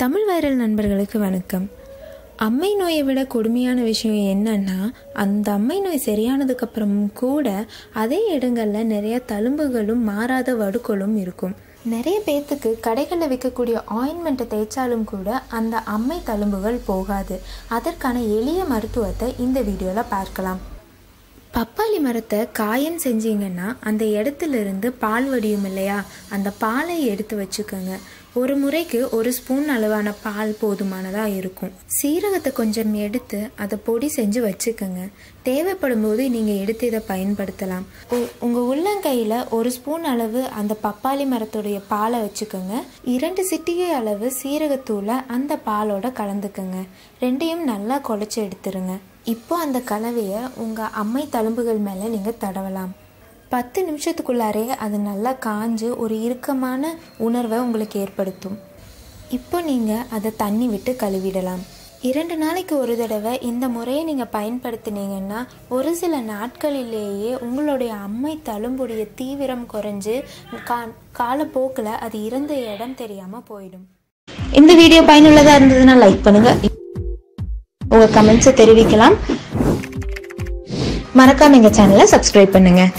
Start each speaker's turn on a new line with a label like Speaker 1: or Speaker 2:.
Speaker 1: Tamil viral நண்பர்களுக்கு வணக்கம். அம்மை நோயை விட கொடுமையான விஷயம் என்னன்னா, அந்த அம்மை நோய் சரியானதுக்கு அப்புறமும் கூட அதே இடங்களில் நிறைய தழும்புகளும் மாறாத வடுக்களும் இருக்கும். நிறைய பேர்த்துக்கு கடைகளில் விற்கக்கூடிய ஆயின்மெண்ட்டை தேய்ச்சாலும் கூட அந்த அம்மை தழும்புகள் போகாது. அதற்கான எளிய மருத்துவத்தை இந்த வீடியோவில் பார்க்கலாம். பப்பாளி மரத்தை காயம் செஞ்சீங்கன்னா அந்த இடத்துலேருந்து பால் வடியும் இல்லையா, அந்த பாலை எடுத்து வச்சுக்கோங்க. ஒரு முறைக்கு 1 ஸ்பூன் அளவான பால் போதுமானதாக இருக்கும். சீரகத்தை கொஞ்சம் எடுத்து அதை பொடி செஞ்சு வச்சுக்கோங்க. தேவைப்படும் போது நீங்கள் எடுத்து இதை பயன்படுத்தலாம். உங்கள் உள்ளங்கையில் 1 ஸ்பூன் அளவு அந்த பப்பாளி மரத்துடைய பாலை வச்சுக்கோங்க. 2 சிட்டிகை அளவு சீரகத்தூளை அந்த பாலோட கலந்துக்கோங்க. ரெண்டையும் நல்லா குழச்சி எடுத்துருங்க. இப்போ அந்த கலவையை உங்கள் அம்மை தழும்புகள் மேலே நீங்கள் தடவலாம். 10 நிமிஷத்துக்குள்ளாரே அது நல்லா காஞ்சு ஒரு இறுக்கமான உணர்வை உங்களுக்கு ஏற்படுத்தும். இப்போ நீங்கள் அதை தண்ணி விட்டு கழுவிடலாம். 2 நாளைக்கு ஒரு தடவை இந்த முறையை நீங்கள் பயன்படுத்தினீங்கன்னா ஒரு சில நாட்களிலேயே உங்களுடைய அம்மை தழும்புடைய தீவிரம் குறைஞ்சு காலப்போக்கில் அது இருந்த இடம் தெரியாமல் போயிடும்.
Speaker 2: இந்த வீடியோ பயனுள்ளதாக இருந்ததுன்னா லைக் பண்ணுங்கள், உங்கள் கமெண்ட்ஸை தெரிவிக்கலாம். மறக்காம எங்கள் சேனலை சப்ஸ்கிரைப் பண்ணுங்கள்.